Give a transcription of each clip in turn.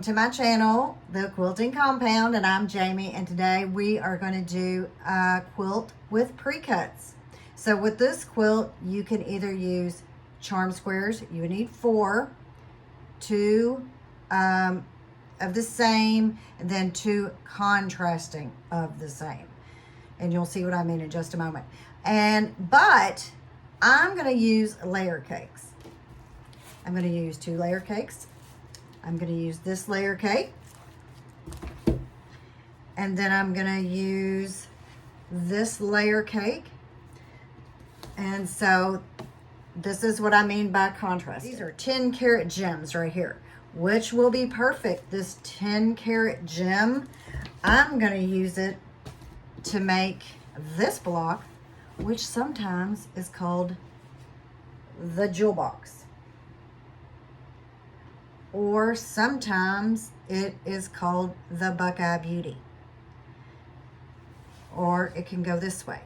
to my channel, The Quilting Compound, and I'm Jamie, and today we are going to do a quilt with pre-cuts. So with this quilt, you can either use charm squares. You would need 4, 2 of the same, and then 2 contrasting of the same. And you'll see what I mean in just a moment. But I'm going to use layer cakes. I'm going to use 2 layer cakes. I'm going to use this layer cake, and then I'm going to use this layer cake. And so this is what I mean by contrast. These are 10 karat gems right here, which will be perfect. This 10 karat gem, I'm going to use it to make this block, which sometimes is called the jewel box. Or sometimes it is called the Buckeye Beauty. Or it can go this way.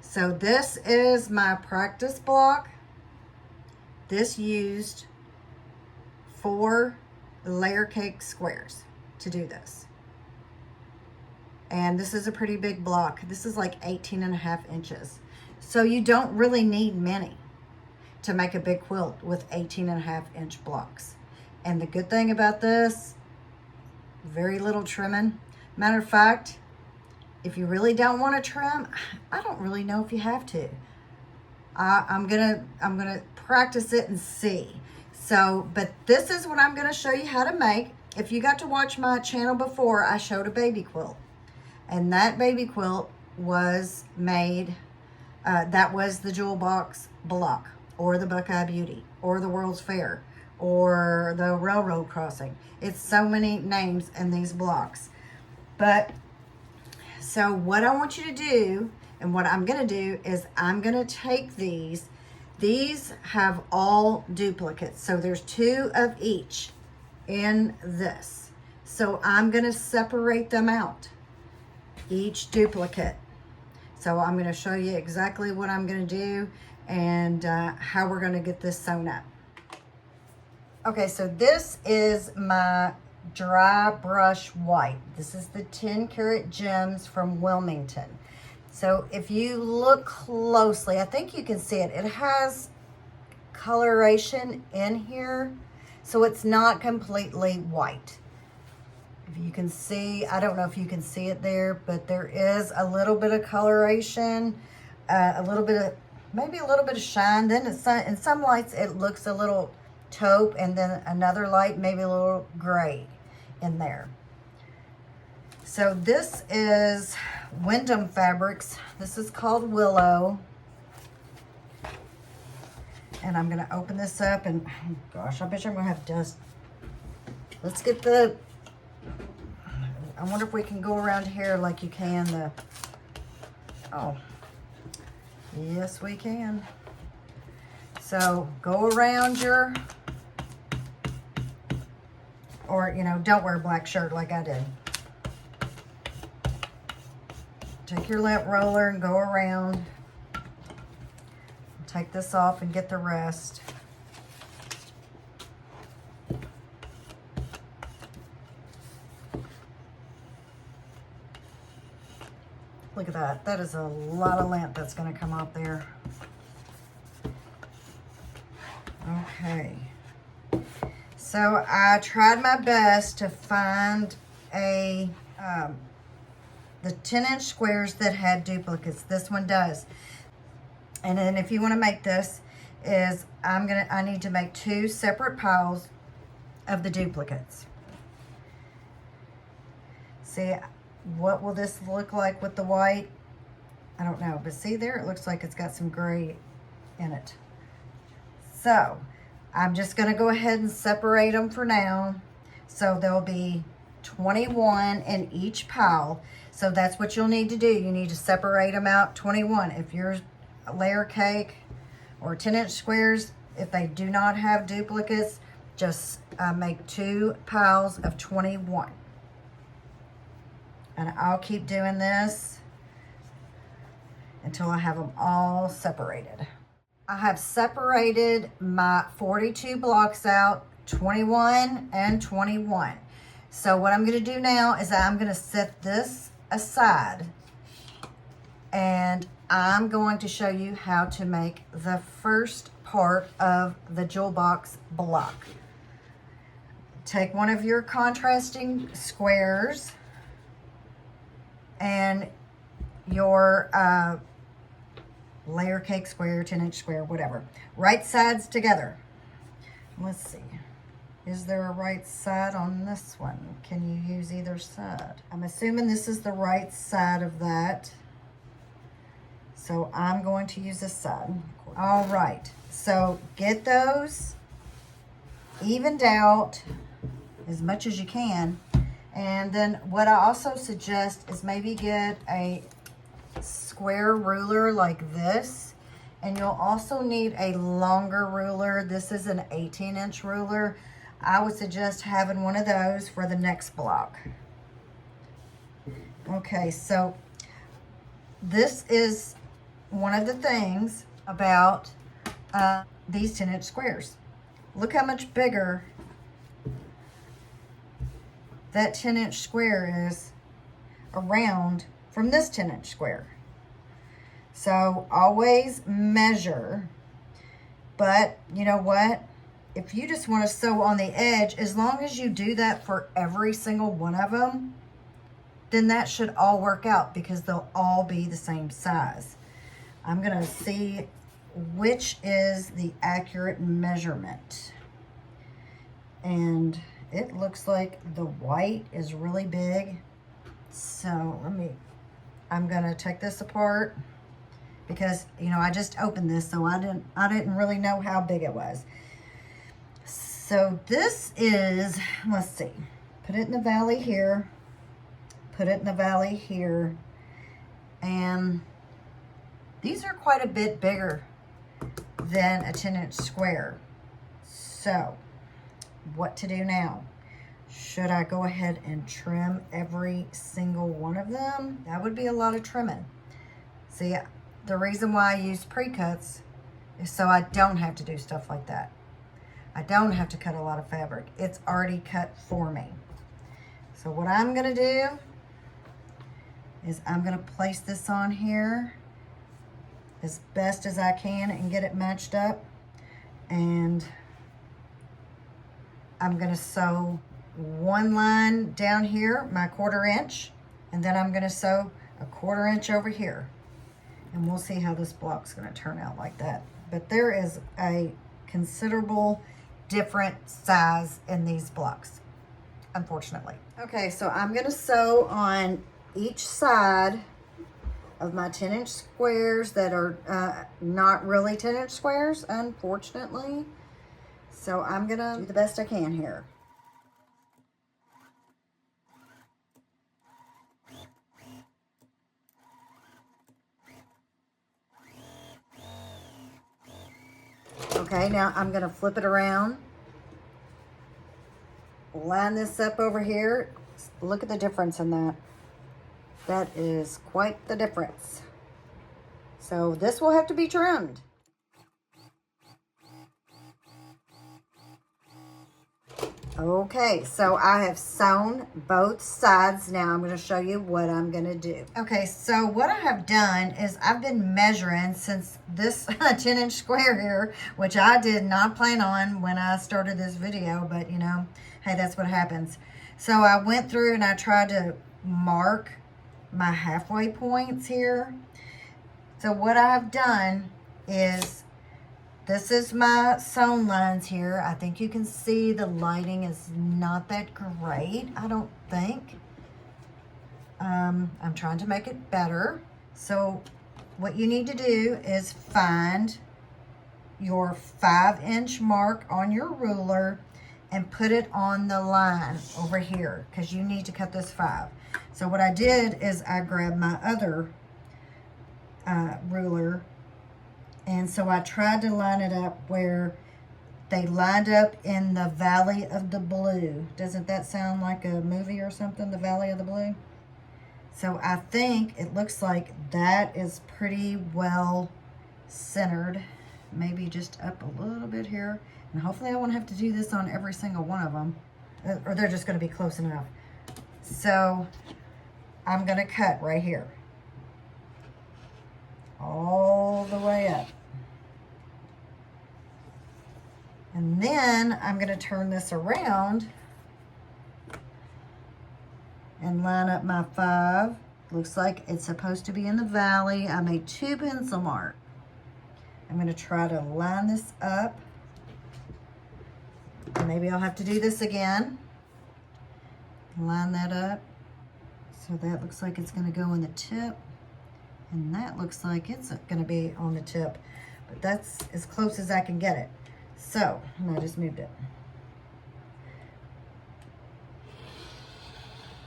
So this is my practice block. This used 4 layer cake squares to do this. And this is a pretty big block. This is like 18.5 inches. So you don't really need many to make a big quilt with 18.5 inch blocks. And the good thing about this, very little trimming. Matter of fact, if you really don't want to trim, I don't really know if you have to. I'm gonna practice it and see. So, but this is what I'm gonna show you how to make. If you got to watch my channel before, I showed a baby quilt. And that baby quilt was made, that was the jewel box block, or the Buckeye Beauty, or the World's Fair, or the railroad crossing. It's so many names in these blocks. But so what I want you to do, and what I'm going to do, is I'm going to take these have all duplicates, so there's 2 of each in this. So I'm going to separate them out, each duplicate. So I'm going to show you exactly what I'm going to do and how we're going to get this sewn up. Okay, so this is my dry brush white. This is the 10 karat gems from Wilmington. So if you look closely, I think you can see it. It has coloration in here, so it's not completely white. If you can see, I don't know if you can see it there, but there is a little bit of coloration, a little bit of, maybe a little bit of shine. Then in some lights it looks a little taupe, and then another light, maybe a little gray in there. So this is Wyndham Fabrics. This is called Willow. And I'm going to open this up, and oh gosh, I bet you I'm going to have dust. Let's get the, I wonder if we can go around here like you can the, oh, yes we can. So go around your, or, you know, don't wear a black shirt like I did. Take your lint roller and go around. Take this off and get the rest. Look at that. That is a lot of lint that's going to come off there. Okay. So I tried my best to find the 10-inch squares that had duplicates. This one does. And then if you want to make this, I need to make 2 separate piles of the duplicates. See, what will this look like with the white? I don't know, but see there, it looks like it's got some gray in it. So I'm just going to go ahead and separate them for now. So there'll be 21 in each pile. So that's what you'll need to do. You need to separate them out 21. If you're a layer cake or 10-inch squares, if they do not have duplicates, just make 2 piles of 21. And I'll keep doing this until I have them all separated. I have separated my 42 blocks out, 21 and 21. So what I'm going to do now is I'm going to set this aside, and I'm going to show you how to make the first part of the jewel box block. Take one of your contrasting squares and your layer cake square, 10-inch square, whatever. Right sides together. Let's see. Is there a right side on this one? Can you use either side? I'm assuming this is the right side of that. So I'm going to use this side. All right. So get those evened out as much as you can. And then what I also suggest is maybe get a square ruler like this. And you'll also need a longer ruler. This is an 18-inch ruler. I would suggest having one of those for the next block. Okay, so this is one of the things about these 10-inch squares. Look how much bigger that 10-inch square is around from this 10-inch square. So always measure, but you know what? If you just want to sew on the edge, as long as you do that for every single one of them, then that should all work out because they'll all be the same size. I'm going to see which is the accurate measurement. And it looks like the white is really big. So I'm going to take this apart because, you know, I just opened this, so I didn't really know how big it was. So this is, let's see, put it in the valley here, put it in the valley here, and these are quite a bit bigger than a 10-inch square. So what to do now? Should I go ahead and trim every single one of them? That would be a lot of trimming. See, the reason why I use pre-cuts is so I don't have to do stuff like that. I don't have to cut a lot of fabric. It's already cut for me. So what I'm gonna do is I'm gonna place this on here as best as I can and get it matched up. And I'm gonna sew one line down here, my 1/4 inch, and then I'm gonna sew a 1/4 inch over here. And we'll see how this block's gonna turn out like that. But there is a considerable different size in these blocks, unfortunately. Okay, so I'm gonna sew on each side of my 10-inch squares that are not really 10-inch squares, unfortunately. So I'm gonna do the best I can here. Okay, now I'm gonna flip it around. Line this up over here. Look at the difference in that. That is quite the difference. So this will have to be trimmed. Okay, so I have sewn both sides. Now I'm going to show you what I'm going to do. Okay, so what I have done is I've been measuring since this 10-inch square here, which I did not plan on when I started this video, but you know, hey, that's what happens. So I went through and I tried to mark my halfway points here. So what I've done is, this is my sewn lines here. I think you can see the lighting is not that great, I don't think. I'm trying to make it better. So what you need to do is find your 5-inch mark on your ruler and put it on the line over here, because you need to cut this 5. So what I did is I grabbed my other ruler, and so I tried to line it up where they lined up in the Valley of the Blue. Doesn't that sound like a movie or something, the Valley of the Blue? So I think it looks like that is pretty well centered. Maybe just up a little bit here. And hopefully I won't have to do this on every single one of them, or they're just going to be close enough. So I'm going to cut right here, all the way up. And then I'm going to turn this around and line up my 5. Looks like it's supposed to be in the valley. I made 2 pencil marks. I'm going to try to line this up. Maybe I'll have to do this again. Line that up. So that looks like it's going to go in the tip. And that looks like it's going to be on the tip. But that's as close as I can get it. So, I just moved it.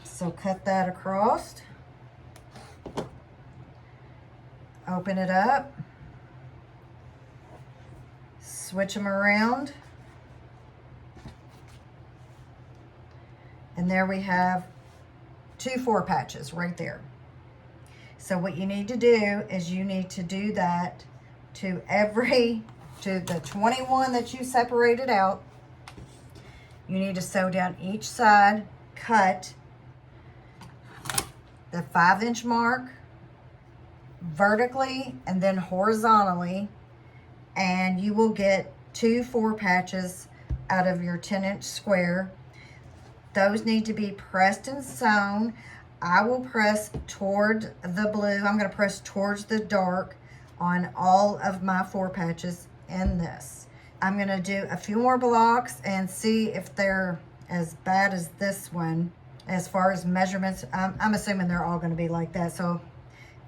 So cut that across. Open it up. Switch them around. And there we have 2 4 patches right there. So what you need to do is you need to do that to the 21 that you separated out. You need to sew down each side, cut the 5-inch mark vertically and then horizontally, and you will get 2 4 patches out of your 10-inch square. Those need to be pressed and sewn. I will press toward the blue. I'm going to press towards the dark on all of my 4 patches in this. I'm going to do a few more blocks and see if they're as bad as this one as far as measurements. I'm assuming they're all going to be like that, so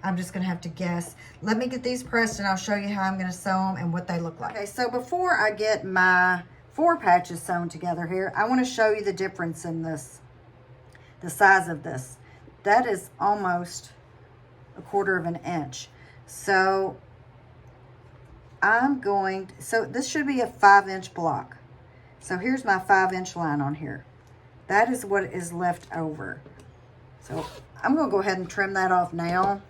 I'm just going to have to guess. Let me get these pressed and I'll show you how I'm going to sew them and what they look like. Okay, so before I get my 4 patches sewn together here, I want to show you the difference in this, the size of this. That is almost 1/4 of an inch. So so this should be a 5-inch block. So here's my 5-inch line on here. That is what is left over. So I'm going to go ahead and trim that off now.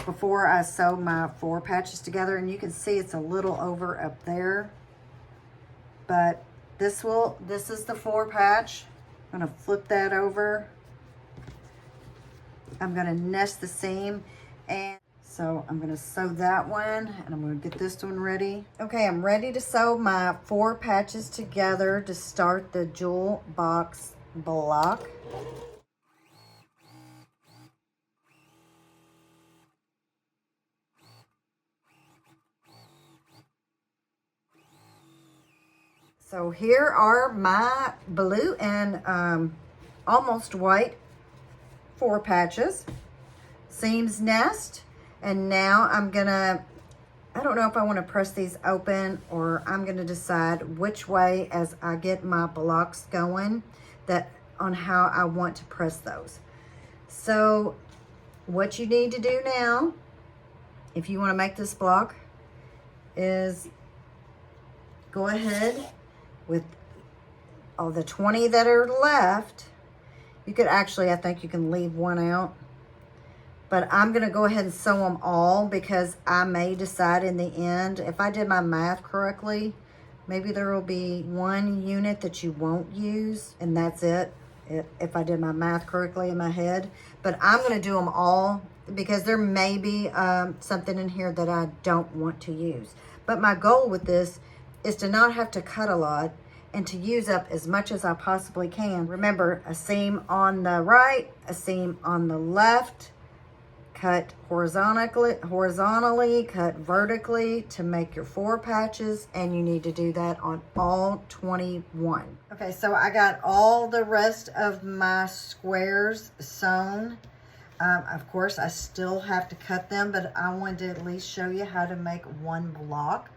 Before I sew my 4 patches together, and you can see it's a little over up there, but this is the 4 patch. I'm going to flip that over. I'm going to nest the seam, and so I'm going to sew that one, and I'm going to get this one ready. Okay, I'm ready to sew my 4 patches together to start the jewel box block. So here are my blue and almost white 4 patches, seams nest, and now I'm gonna, I don't know if I want to press these open or I'm gonna decide which way as I get my blocks going on how I want to press those. So what you need to do now, if you want to make this block, is go ahead with all the 20 that are left. You could actually, I think you can leave one out, but I'm going to go ahead and sew them all because I may decide in the end, if I did my math correctly, maybe there will be 1 unit that you won't use, and that's it, if I did my math correctly in my head. But I'm going to do them all because there may be something in here that I don't want to use. But my goal with this is to not have to cut a lot and to use up as much as I possibly can. Remember, a seam on the right, a seam on the left, cut horizontally, cut vertically to make your 4 patches, and you need to do that on all 21. Okay, so I got all the rest of my squares sewn. Of course, I still have to cut them, but I wanted to at least show you how to make 1 block.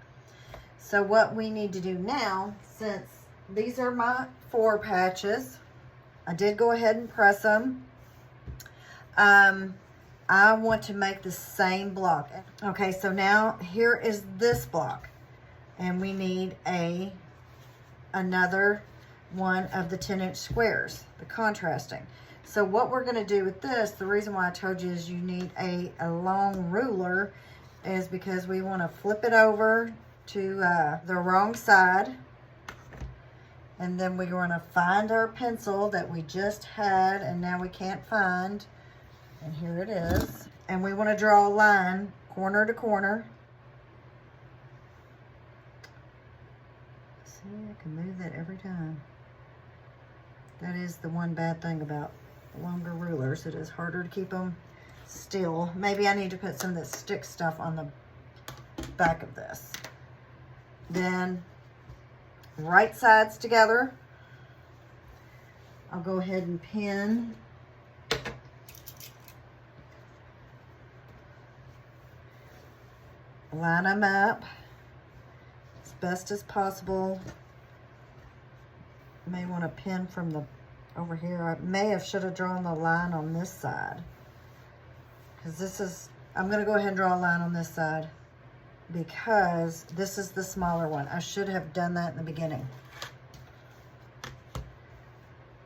So what we need to do now, since these are my 4 patches, I did go ahead and press them. I want to make the same block. Okay, so now here is this block, and we need another one of the 10-inch squares, the contrasting. So what we're going to do with this, the reason why I told you is you need a long ruler, is because we want to flip it over to the wrong side. And then we're going to find our pencil that we just had and now we can't find. And here it is. And we want to draw a line corner to corner. See, I can move that every time. That is the one bad thing about longer rulers. It is harder to keep them still. Maybe I need to put some of this stick stuff on the back of this. Then right sides together. I'll go ahead and pin. Line them up as best as possible. May want to pin from the over here. I should have drawn the line on this side, because this is, I'm going to go ahead and draw a line on this side because this is the smaller one. I should have done that in the beginning.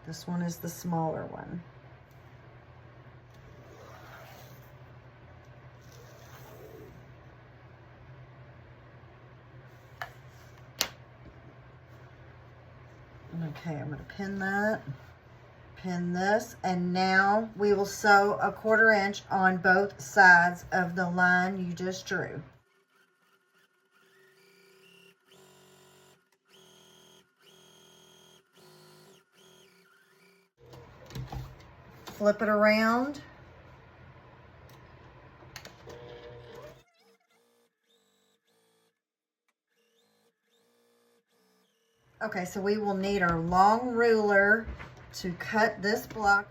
This one is the smaller one. Okay, I'm going to pin that, pin this, and now we will sew a 1/4 inch on both sides of the line you just drew. Flip it around. Okay, so we will need our long ruler to cut this block.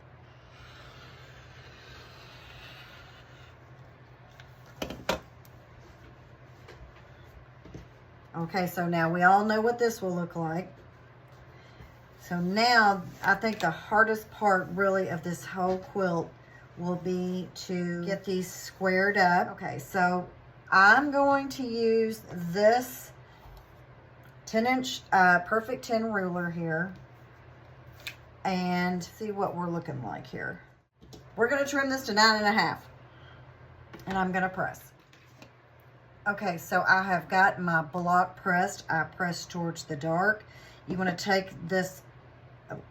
Okay, so now we all know what this will look like. So now I think the hardest part really of this whole quilt will be to get these squared up. Okay, so I'm going to use this 10-inch perfect 10 ruler here and see what we're looking like here. We're going to trim this to 9.5 and I'm going to press. Okay, so I have got my block pressed. I pressed towards the dark. You want to take this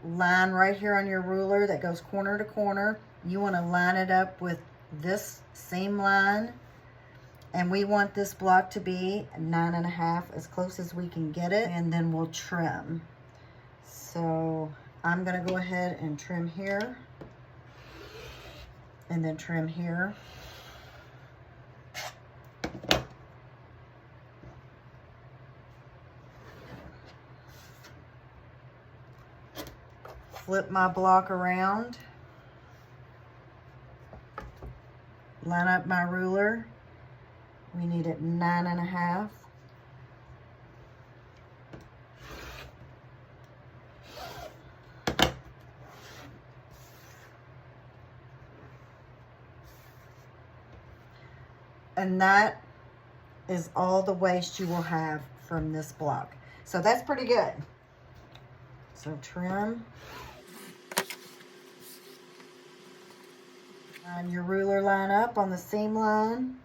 line right here on your ruler that goes corner to corner. You want to line it up with this seam line. And we want this block to be 9.5, as close as we can get it, and then we'll trim. So I'm gonna go ahead and trim here, and then trim here. Flip my block around, line up my ruler. We need it 9.5. And that is all the waste you will have from this block. So that's pretty good. So trim. Line your ruler line up on the seam line.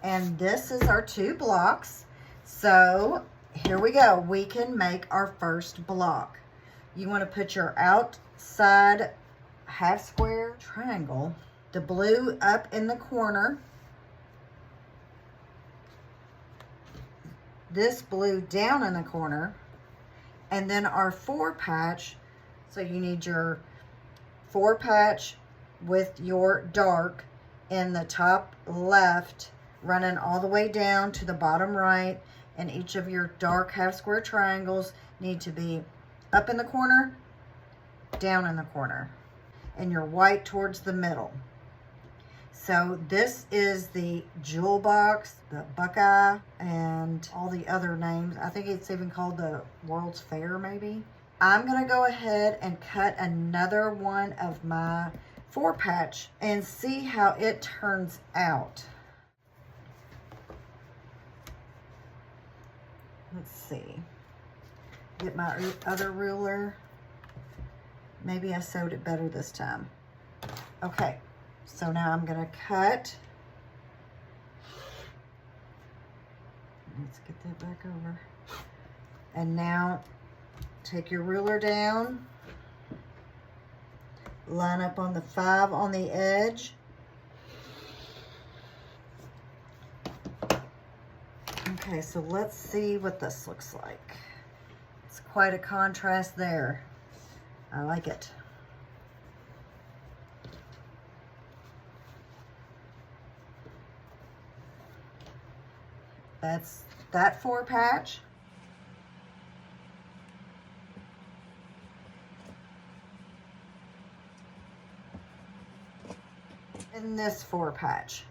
And this is our 2 blocks. So here we go. We can make our first block. You want to put your outside half square triangle, the blue up in the corner, this blue down in the corner, and then our 4 patch. So you need your 4 patch with your dark in the top left, running all the way down to the bottom right, and each of your dark half square triangles need to be up in the corner, down in the corner, and your white towards the middle. So this is the jewel box, the Buckeye, and all the other names. I think it's even called the World's Fair, maybe. I'm gonna go ahead and cut another one of my 4 patch and see how it turns out. let's see, get my other ruler. Maybe I sewed it better this time. Okay, so now I'm gonna cut. Let's get that back over. And now take your ruler down, line up on the 5 on the edge. Okay, so let's see what this looks like. It's quite a contrast there. I like it. That's that 4 patch. And this 4 patch.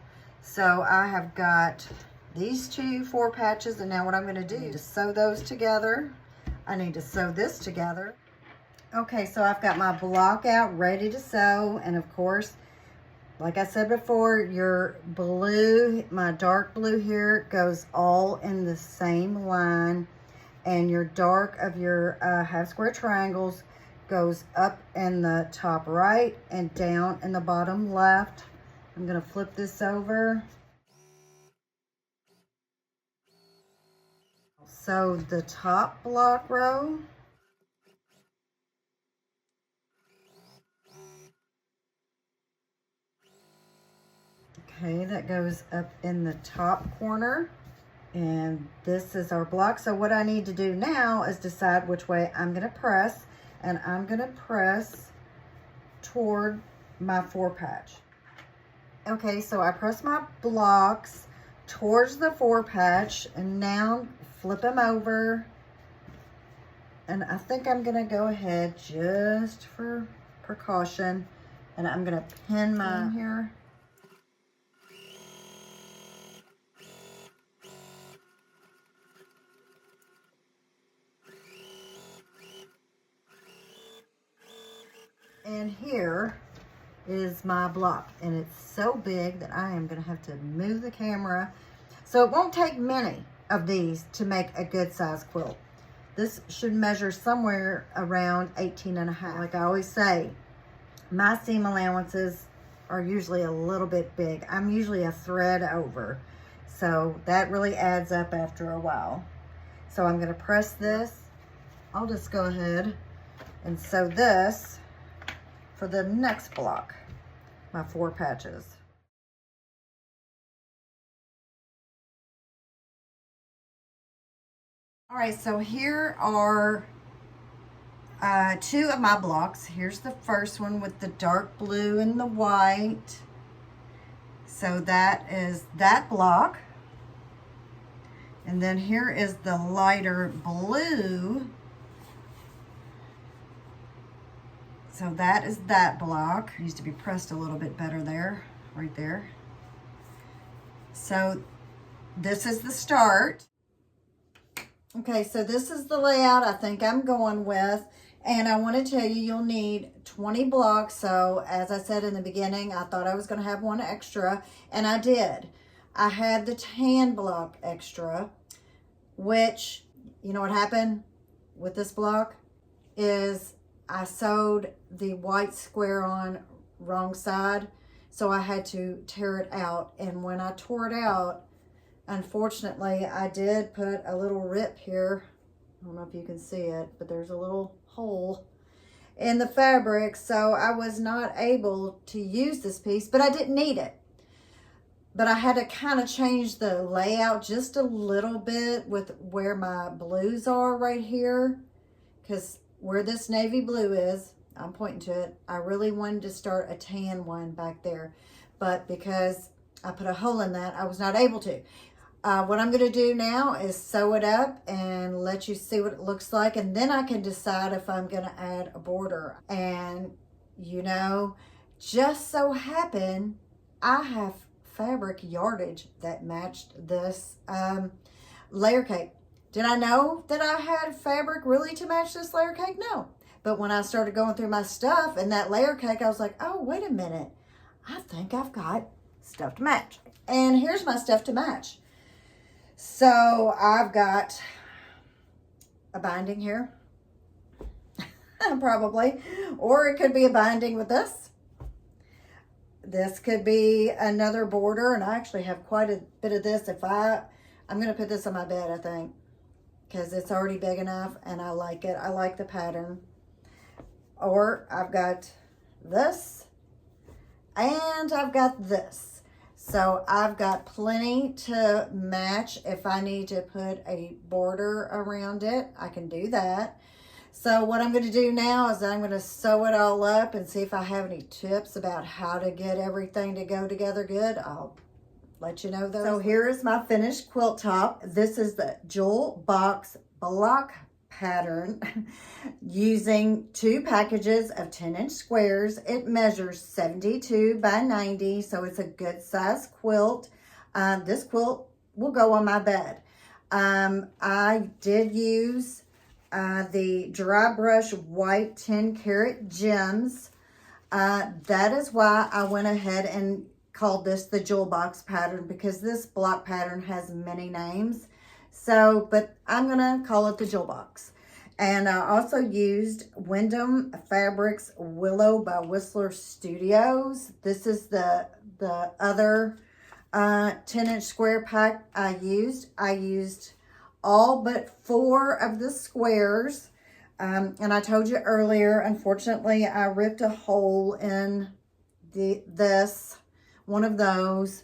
So I have got these 2 4 patches, and now what I'm going to do is sew those together. I need to sew this together. Okay, so I've got my block out ready to sew, and of course, like I said before, your blue, my dark blue here, goes all in the same line, and your dark of your half square triangles goes up in the top right and down in the bottom left. I'm going to flip this over. So the top block row. Okay, that goes up in the top corner, and this is our block. So what I need to do now is decide which way I'm going to press, and I'm going to press toward my 4 patch. Okay, so I press my blocks towards the 4 patch, and now flip them over, and I think I'm going to go ahead just for precaution, and I'm going to pin mine here. And here is my block, and it's so big that I am going to have to move the camera. So it won't take many of these to make a good size quilt. This should measure somewhere around 18.5. Like I always say, my seam allowances are usually a little bit big. I'm usually a thread over, so that really adds up after a while. So I'm going to press this. I'll just go ahead and sew this for the next block, my 4 patches. All right, so here are 2 of my blocks. Here's the first one with the dark blue and the white. So that is that block. And then here is the lighter blue. So that is that block. It needs to be pressed a little bit better there, right there. So this is the start. Okay, so this is the layout I think I'm going with. And I want to tell you, you'll need 20 blocks. So as I said in the beginning, I thought I was going to have 1 extra, and I did. I had the tan block extra, which, you know what happened with this block is I sewed the white square on wrong side, so I had to tear it out. And when I tore it out, unfortunately, I did put a little rip here. I don't know if you can see it, but there's a little hole in the fabric, so I was not able to use this piece, but I didn't need it. But I had to kind of change the layout just a little bit with where my blues are right here, because where this navy blue is, I'm pointing to it, I really wanted to start a tan one back there, but because I put a hole in that, I was not able to. What I'm going to do now is sew it up and let you see what it looks like, and then I can decide if I'm going to add a border. And you know, just so happen I have fabric yardage that matched this layer cake. Did I know that I had fabric really to match this layer cake? No. But when I started going through my stuff and that layer cake, I was like, oh, wait a minute. I think I've got stuff to match. And here's my stuff to match. So I've got a binding here. Probably. Or it could be a binding with this. This could be another border, and I actually have quite a bit of this. I'm going to put this on my bed, I think, because it's already big enough, and I like it. I like the pattern. Or I've got this, and I've got this. So I've got plenty to match. If I need to put a border around it, I can do that. So what I'm going to do now is I'm going to sew it all up and see if I have any tips about how to get everything to go together good. I'll let you know those. So here is my finished quilt top. This is the Jewel Box block pattern using 2 packages of 10-inch squares. It measures 72 by 90, so it's a good size quilt. This quilt will go on my bed. I did use the dry brush white 10 karat gems. That is why I went ahead and called this the Jewel Box pattern, because this block pattern has many names. So, but I'm gonna call it the Jewel Box. And I also used Wyndham Fabrics Willow by Whistler Studios. This is the other 10-inch square pack I used. I used all but 4 of the squares. And I told you earlier, unfortunately, I ripped a hole in one of those.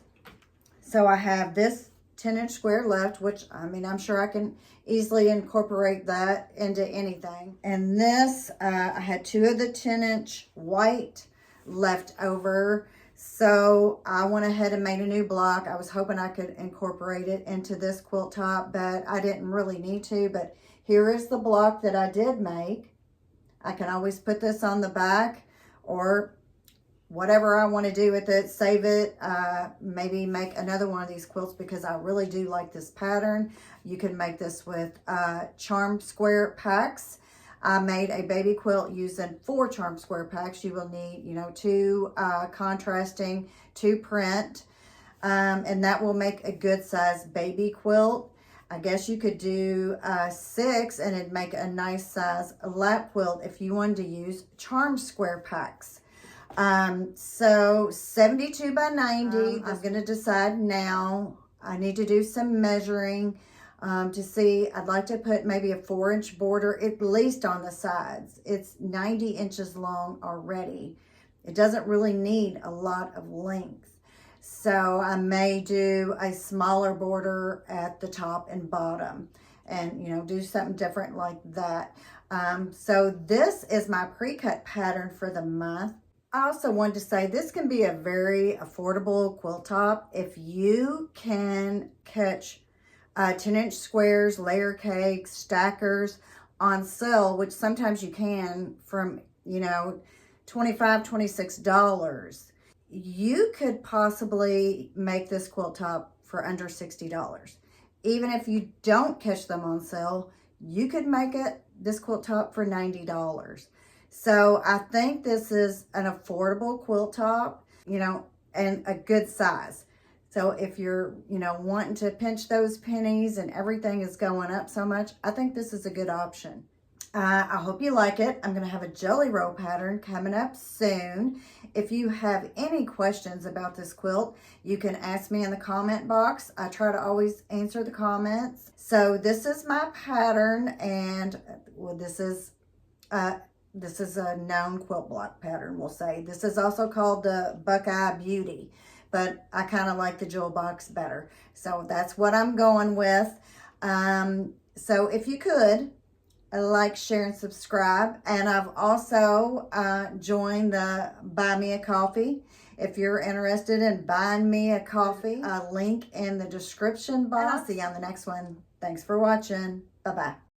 So I have this 10-inch square left, which, I mean, I'm sure I can easily incorporate that into anything. And this, I had 2 of the 10-inch white left over. So I went ahead and made a new block. I was hoping I could incorporate it into this quilt top, but I didn't really need to. But here is the block that I did make. I can always put this on the back, or whatever I want to do with it, save it, maybe make another one of these quilts, because I really do like this pattern. You can make this with charm square packs. I made a baby quilt using 4 charm square packs. You will need, 2 contrasting, 2 print, and that will make a good size baby quilt. I guess you could do 6 and it'd make a nice size lap quilt if you wanted to use charm square packs. So 72 by 90, I'm going to decide now. I need to do some measuring to see. I'd like to put maybe a 4-inch border at least on the sides. It's 90 inches long already. It doesn't really need a lot of length. So I may do a smaller border at the top and bottom, and do something different like that. So this is my pre-cut pattern for the month. I also wanted to say this can be a very affordable quilt top if you can catch 10-inch squares, layer cakes, stackers on sale, which sometimes you can, from $25, $26. You could possibly make this quilt top for under $60. Even if you don't catch them on sale, you could make this quilt top for $90. So I think this is an affordable quilt top, and a good size. So if you're, wanting to pinch those pennies and everything is going up so much, I think this is a good option. I hope you like it. I'm going to have a jelly roll pattern coming up soon. If you have any questions about this quilt, you can ask me in the comment box. I try to always answer the comments. So this is my pattern, and this is a known quilt block pattern, we'll say. This is also called the Buckeye Beauty, but I kind of like the Jewel Box better. So that's what I'm going with. So if you could, like, share, and subscribe. And I've also joined the Buy Me a Coffee. If you're interested in buying me a coffee, a link in the description box. And I'll see you on the next one. Thanks for watching. Bye-bye.